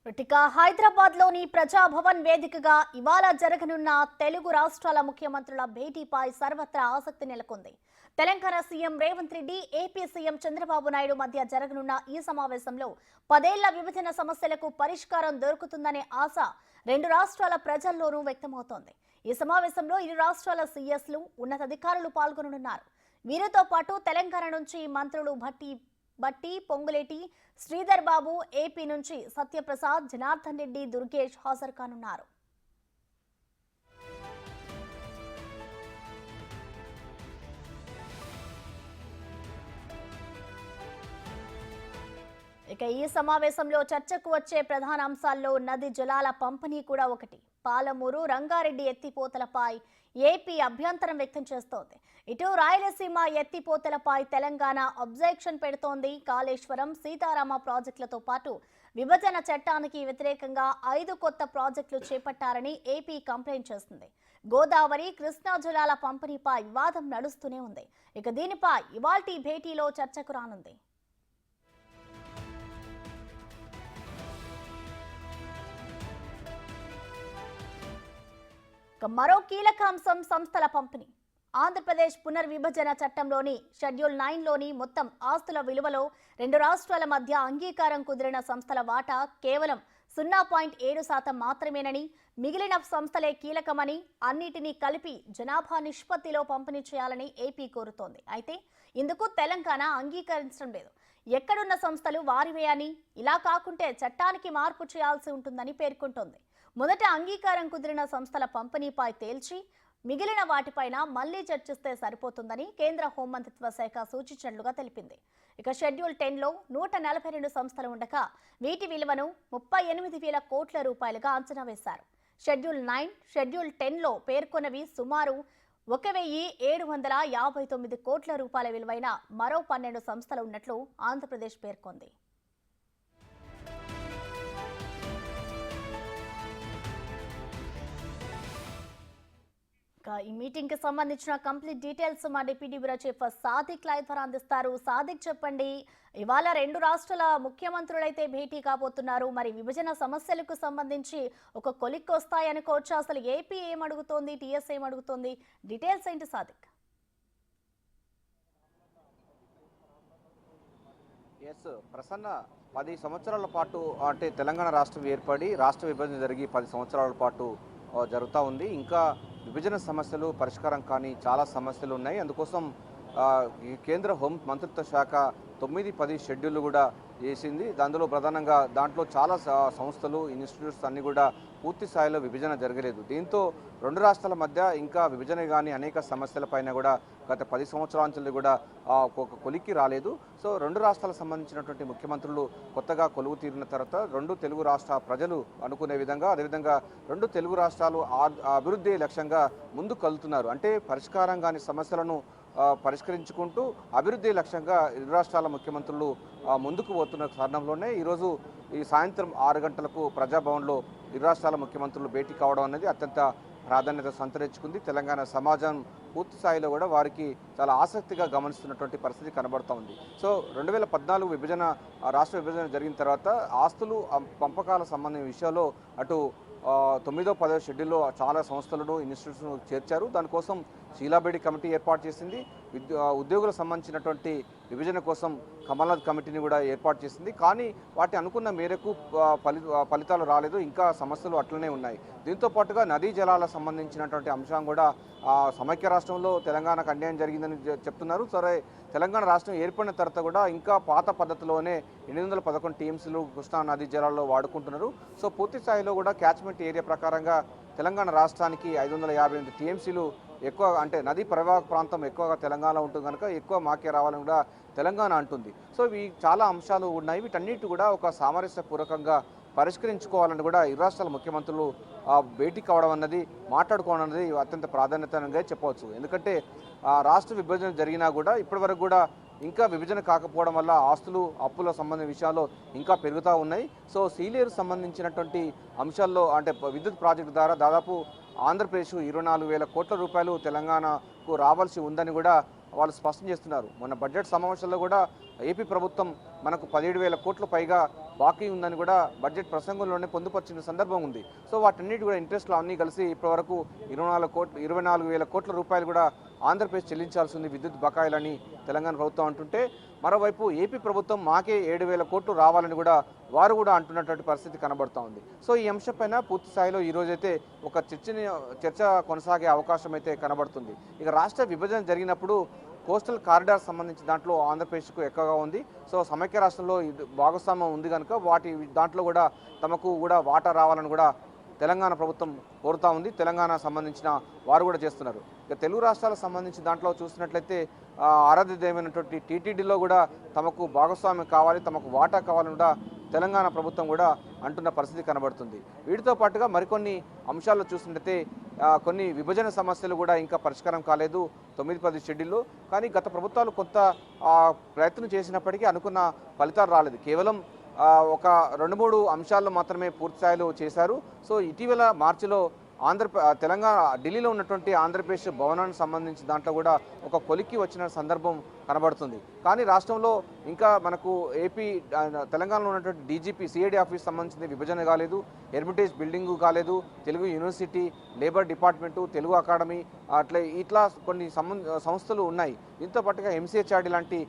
ఇక హైదరాబాద్ లోని ప్రజాభవన్ వేదికగా ఇవాళ జరగనున్న తెలుగు రాష్ట్రాల ముఖ్యమంత్రుల భేటీపై సర్వత్రా ఆసక్తి నెలకొంది. Telangana CM Revanth Reddy, AP CM Chandrababu Naidu మధ్య జరగనున్న ఈ సమావేశంలో 10 ఏళ్ల విభజన సమస్యలకు పరిష్కారం దొరుకుతుందనే ఆశ రెండు రాష్ట్రాల ప్రజల్లోనూ వ్యక్తమవుతోంది. ఈ సమావేశంలో ఇరు రాష్ట్రాల సీఎస్లు, ఉన్నతాధికారులు పాల్గొననున్నారు. వీరితో పాటు తెలంగాణ నుంచి మంత్రులు భట్టి, పొంగులేటి, శ్రీధర్ బాబు, ఏపీ నుంచి సత్యప్రసాద్, జనార్దన్ రెడ్డి, దుర్గేష్ హాజరు కానున్నారు. ఇక ఈ సమావేశంలో చర్చకు వచ్చే ప్రధాన అంశాల్లో నది జలాల పంపిణీ కూడా ఒకటి. పాలమూరు, రంగారెడ్డి ఎత్తిపోతలపై ఏపీ అభ్యంతరం వ్యక్తం చేస్తోంది. ఇటు రాయలసీమ ఎత్తిపోతలపై తెలంగాణ అబ్జెక్షన్ పెడుతోంది. కాళేశ్వరం, సీతారామ ప్రాజెక్టులతో పాటు విభజన చట్టానికి వ్యతిరేకంగా 5 కొత్త ప్రాజెక్టులు చేపట్టారని ఏపీ కంప్లైంట్ చేస్తుంది. గోదావరి, కృష్ణా జలాల పంపిణీపై వివాదం నడుస్తూనే ఉంది. ఇక దీనిపై ఇవాల్టి భేటీలో చర్చకు రానుంది. మరో కీలక అంశం సంస్థల పంపిణీ. ఆంధ్రప్రదేశ్ పునర్విభజన చట్టంలోని షెడ్యూల్ 9లోని మొత్తం ఆస్తుల విలువలో రెండు రాష్ట్రాల మధ్య అంగీకారం కుదిరిన సంస్థల వాటా కేవలం 0.7% మాత్రమేనని, మిగిలిన సంస్థలే కీలకమని, అన్నిటినీ కలిపి జనాభా నిష్పత్తిలో పంపిణీ చేయాలని ఏపీ కోరుతోంది. అయితే ఇందుకు తెలంగాణ అంగీకరించడం లేదు. ఎక్కడున్న సంస్థలు వారివే అని, ఇలా కాకుంటే చట్టానికి మార్పు చేయాల్సి ఉంటుందని పేర్కొంటోంది. మొదట అంగీకారం కుదిరిన సంస్థల పంపిణీపై తేల్చి మిగిలిన వాటిపైన మళ్లీ చర్చిస్తే సరిపోతుందని కేంద్ర హోంమంత్రిత్వ శాఖ సూచించినట్లుగా తెలిపింది. ఇక షెడ్యూల్ 10లో 142 సంస్థలు ఉండగా వీటి విలువను 38,000 కోట్ల రూపాయలుగా అంచనా వేశారు. షెడ్యూల్ 9, షెడ్యూల్ 10లో పేర్కొన్నవి సుమారు 1,759 కోట్ల రూపాయల విలువైన మరో 12 సంస్థలు ఉన్నట్లు ఆంధ్రప్రదేశ్ పేర్కొంది. ఈ మీటింగ్ కి సంబంధించిన కంప్లీట్ డీటెయిల్స్ మా deputy bureau chief Sadiq live ద్వారా అందిస్తారు. సాదిక్, చెప్పండి, ఇవాళ రెండు రాష్ట్రాల ముఖ్యమంత్రులైతే భేటీ కాబోతున్నారు. మరి విభజన సమస్యలకు సంబంధించి ఒక కొలిక్కి వస్తాయనుకోవచ్చు. అసలు ఏపీ ఏమడుగుతోంది, టీఎస్ ఏమడుగుతోంది, డీటెయిల్స్ ఏంటి సాదిక్? ప్రసన్న, 10 సంవత్సరాల పాటు అంటే తెలంగాణ రాష్ట్రం ఏర్పడి రాష్ట్ర విభజన జరిగి 10 సంవత్సరాల పాటు జరుగుతూ ఉంది. ఇంకా విభజన సమస్యలు పరిష్కారం కానీ చాలా సమస్యలు ఉన్నాయి. అందుకోసం ఈ కేంద్ర హోం మంత్రిత్వ శాఖ 9-10 షెడ్యూల్ కూడా చేసింది. అందులో ప్రధానంగా దాంట్లో చాలా సంస్థలు, ఇన్స్టిట్యూట్స్ అన్నీ కూడా పూర్తి స్థాయిలో విభజన జరగలేదు. దీంతో రెండు రాష్ట్రాల మధ్య ఇంకా విభజన కానీ అనేక సమస్యలపైన కూడా గత 10 సంవత్సరాల నుంచి కూడా ఒక కొలిక్కి రాలేదు. సో రెండు రాష్ట్రాలకు సంబంధించినటువంటి ముఖ్యమంత్రులు కొత్తగా కొలువు తీరిన తర్వాత రెండు తెలుగు రాష్ట్ర ప్రజలు అనుకునే విధంగా, అదేవిధంగా రెండు తెలుగు రాష్ట్రాలు అభివృద్ధి లక్ష్యంగా ముందుకు కలుతున్నారు. అంటే పరిష్కారం కాని సమస్యలను పరిష్కరించుకుంటూ అభివృద్ధి లక్ష్యంగా ఇరు రాష్ట్రాల ముఖ్యమంత్రులు ముందుకు పోతున్న కారణంలోనే ఈరోజు ఈ సాయంత్రం 6 గంటలకు ప్రజాభవన్లో ఇరు రాష్ట్రాల ముఖ్యమంత్రులు భేటీ కావడం అనేది అత్యంత ప్రాధాన్యత సంతరించుకుంది. తెలంగాణ సమాజం పూర్తి స్థాయిలో కూడా వారికి చాలా ఆసక్తిగా గమనిస్తున్నటువంటి పరిస్థితి కనబడుతూ ఉంది. సో 2014 విభజన, రాష్ట్ర విభజన జరిగిన తర్వాత ఆస్తులు పంపకాల సంబంధించిన విషయంలో అటు 9వ 10వ షెడ్యూల్లో చాలా సంస్థలను, ఇన్స్టిట్యూట్స్ను చేర్చారు. దానికోసం షీలాబేడి కమిటీ ఏర్పాటు చేసింది. ఉద్యోగులకు సంబంధించినటువంటి విభజన కోసం కమల్నాథ్ కమిటీని కూడా ఏర్పాటు చేసింది. కానీ వాటి అనుకున్న మేరకు ఫలితాలు రాలేదు. ఇంకా సమస్యలు అట్లనే ఉన్నాయి. దీంతో పాటుగా నదీ జలాలకు సంబంధించినటువంటి అంశం కూడా సమైక్య రాష్ట్రంలో తెలంగాణకు అన్యాయం జరిగిందని చెప్తున్నారు. సరే, తెలంగాణ రాష్ట్రం ఏర్పడిన తర్వాత కూడా ఇంకా పాత పద్ధతిలోనే 811 టీఎంసీలు కృష్ణా నదీ జలాల్లో వాడుకుంటున్నారు. సో పూర్తి స్థాయిలో కూడా క్యాచ్మెంట్ ఏరియా ప్రకారంగా తెలంగాణ రాష్ట్రానికి 558 టీఎంసీలు ఎక్కువ, అంటే నదీ ప్రవాహ ప్రాంతం ఎక్కువగా తెలంగాణ ఉంటుంది కనుక ఎక్కువ మాకే రావాలని కూడా తెలంగాణ అంటుంది. సో ఇవి చాలా అంశాలు ఉన్నాయి. వీటన్నిటి కూడా ఒక సామరస్యపూర్వకంగా పరిష్కరించుకోవాలని కూడా ఇరు రాష్ట్రాల ముఖ్యమంత్రులు భేటీ కావడం అన్నది, మాట్లాడుకోవడం అన్నది అత్యంత ప్రాధాన్యతగా చెప్పవచ్చు. ఎందుకంటే రాష్ట్ర విభజన జరిగినా కూడా ఇప్పటివరకు కూడా ఇంకా విభజన కాకపోవడం వల్ల ఆస్తులు, అప్పుల సంబంధించిన విషయాల్లో ఇంకా పెరుగుతూ ఉన్నాయి. సో సీలేరు సంబంధించినటువంటి అంశాల్లో, అంటే విద్యుత్ ప్రాజెక్టు ద్వారా దాదాపు ఆంధ్రప్రదేశ్ 24,000 కోట్ల రూపాయలు తెలంగాణకు రావాల్సి ఉందని కూడా వాళ్ళు స్పష్టం చేస్తున్నారు. మొన్న బడ్జెట్ సమావేశంలో కూడా ఏపీ ప్రభుత్వం మనకు 17,000 కోట్ల పైగా బాకీ ఉందని కూడా బడ్జెట్ ప్రసంగంలోనే పొందుపరిచిన సందర్భం ఉంది. సో వాటన్నిటి కూడా ఇంట్రెస్ట్లు అన్నీ కలిసి ఇప్పటివరకు 24,000 కోట్ల రూపాయలు కూడా ఆంధ్రప్రదేశ్ చెల్లించాల్సి ఉంది విద్యుత్ బకాయిలని తెలంగాణ ప్రభుత్వం అంటుంటే, మరోవైపు ఏపీ ప్రభుత్వం మాకే 7,000 కోట్లు రావాలని కూడా వారు కూడా అంటున్నటువంటి పరిస్థితి కనబడుతూ ఉంది. సో ఈ అంశంపైన పూర్తి స్థాయిలో ఈరోజైతే ఒక చర్చ కొనసాగే అవకాశం అయితే కనబడుతుంది. ఇక రాష్ట్ర విభజన జరిగినప్పుడు కోస్టల్ కారిడార్ సంబంధించి దాంట్లో ఆంధ్రప్రదేశ్కు ఎక్కువగా ఉంది. సో సమైక్య రాష్ట్రంలో భాగస్వామ్యం ఉంది కనుక దాంట్లో కూడా తమకు కూడా వాటా రావాలని కూడా తెలంగాణ ప్రభుత్వం కోరుతూ ఉంది. తెలంగాణ సంబంధించిన వారు కూడా చేస్తున్నారు. ఇక తెలుగు రాష్ట్రాలకు సంబంధించి దాంట్లో చూసినట్లయితే ఆరాధ్య దైవమైనటువంటి టీటీడీలో కూడా తమకు భాగస్వామ్యం కావాలి, తమకు వాటా కావాలని కూడా తెలంగాణ ప్రభుత్వం కూడా అంటున్న పరిస్థితి కనబడుతుంది. వీటితో పాటుగా మరికొన్ని అంశాల్లో చూసినట్లయితే కొన్ని విభజన సమస్యలు కూడా ఇంకా పరిష్కారం కాలేదు 9-10 షెడ్యూల్లో. కానీ గత ప్రభుత్వాలు కొంత ప్రయత్నం చేసినప్పటికీ అనుకున్న ఫలితాలు రాలేదు. కేవలం ఒక 2-3 అంశాల్లో మాత్రమే పూర్తి స్థాయిలో చేశారు. సో ఇటీవల మార్చిలో తెలంగాణ ఢిల్లీలో ఉన్నటువంటి ఆంధ్రప్రదేశ్ భవనానికి సంబంధించి దాంట్లో కూడా ఒక కొలిక్కి వచ్చిన సందర్భం కనబడుతుంది. కానీ రాష్ట్రంలో ఇంకా మనకు తెలంగాణలో ఉన్నటువంటి డీజీపీ సిఐడి ఆఫీస్ సంబంధించిన విభజన కాలేదు, హెర్మిటేజ్ బిల్డింగు కాలేదు, Telugu university, labour department, Telugu academy ఇట్లా కొన్ని సంస్థలు ఉన్నాయి. దీంతో పాటుగా ఎంసీహెచ్ఆర్డి లాంటి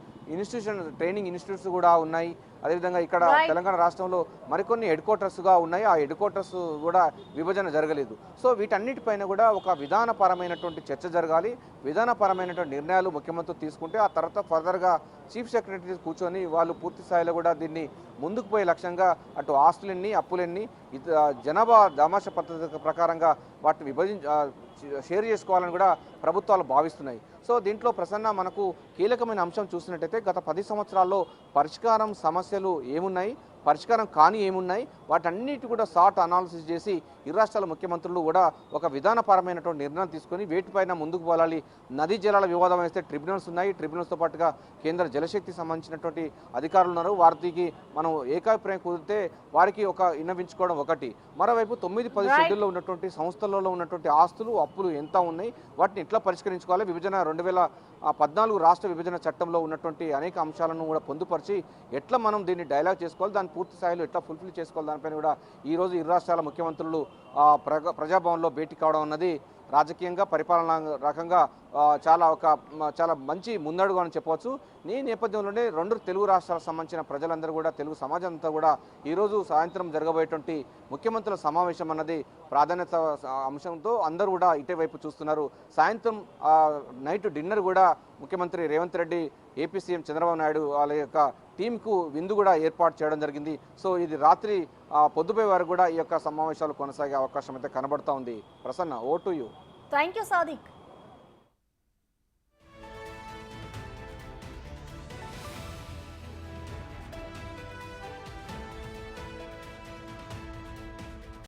ట్రైనింగ్ ఇన్స్టిట్యూట్స్ కూడా ఉన్నాయి. అదేవిధంగా ఇక్కడ తెలంగాణ రాష్ట్రంలో మరికొన్ని హెడ్ క్వార్టర్స్గా ఉన్నాయి. ఆ హెడ్ క్వార్టర్స్ కూడా విభజన జరగలేదు. సో వీటన్నిటిపైన కూడా ఒక విధానపరమైనటువంటి చర్చ జరగాలి. విధానపరమైనటువంటి నిర్ణయాలు ముఖ్యమంత్రి తీసుకుంటే ఆ తర్వాత ఫర్దర్గా చీఫ్ సెక్రటరీ కూర్చొని వాళ్ళు పూర్తి స్థాయిలో కూడా దీన్ని ముందుకు పోయే లక్ష్యంగా అటు ఆస్తులన్నీ అప్పులన్నీ జనాభా దామాష పద్ధతి ప్రకారంగా వాటిని షేర్ చేసుకోవాలని కూడా ప్రభుత్వాలు భావిస్తున్నాయి. సో దీంట్లో ప్రసన్న మనకు కీలకమైన అంశం చూసినట్టయితే గత 10 సంవత్సరాల్లో పరిష్కారం సమస్యలు ఏమున్నాయి, పరిష్కారం కాని ఏమున్నాయి, వాటన్నిటి కూడా సాట్ అనాలిసిస్ చేసి ఇరు రాష్ట్రాల ముఖ్యమంత్రులు కూడా ఒక విధానపరమైనటువంటి నిర్ణయం తీసుకొని వేటిపైన ముందుకు పోలాలి. నదీ జలాల వివాదం వేస్తే ట్రిబ్యునల్స్ ఉన్నాయి. ట్రిబ్యునల్స్తో పాటుగా కేంద్ర జలశక్తికి సంబంధించినటువంటి అధికారులు ఉన్నారు. వారికి మనం ఏకాభిప్రాయం కుదిరితే వారికి ఒక విన్నవించుకోవడం ఒకటి. మరోవైపు 9-10 షెడ్యూల్లో ఉన్నటువంటి సంస్థలలో ఉన్నటువంటి ఆస్తులు అప్పులు ఎంత ఉన్నాయి, వాటిని ఎట్లా పరిష్కరించుకోవాలి, విభజన 2014 రాష్ట్ర విభజన చట్టంలో ఉన్నటువంటి అనేక అంశాలను కూడా పొందుపరిచి ఎట్లా మనం దీన్ని డైలాగ్ చేసుకోవాలి, దాన్ని పూర్తి స్థాయిలో ఎట్లా ఫుల్ఫిల్ చేసుకోవాలి, దానిపైన కూడా ఈరోజు ఇరు రాష్ట్రాల ముఖ్యమంత్రులు ప్రజాభవన్లో భేటీ కావడం అన్నది రాజకీయంగా పరిపాలన రకంగా చాలా మంచి ముందడుగు అని చెప్పవచ్చు. ఈ నేపథ్యంలోనే 2 తెలుగు రాష్ట్రాలకు సంబంధించిన ప్రజలందరూ కూడా, తెలుగు సమాజం అంతా కూడా ఈరోజు సాయంత్రం జరగబోయేటువంటి ముఖ్యమంత్రుల సమావేశం అన్నది ప్రాధాన్యత అంశంతో అందరూ కూడా ఇటువైపు చూస్తున్నారు. సాయంత్రం నైట్ డిన్నర్ కూడా ముఖ్యమంత్రి రేవంత్ రెడ్డి, ఏపీ సీఎం చంద్రబాబు నాయుడు వాళ్ళ యొక్క టీంకు విందు కూడా ఏర్పాటు చేయడం జరిగింది. సో ఇది రాత్రి పొద్దుపోయే వారు కూడా ఈ యొక్క సమావేశాలు కొనసాగే అవకాశం అయితే కనబడుతూ ఉంది. Prasanna, over to you. Thank you Sadiq.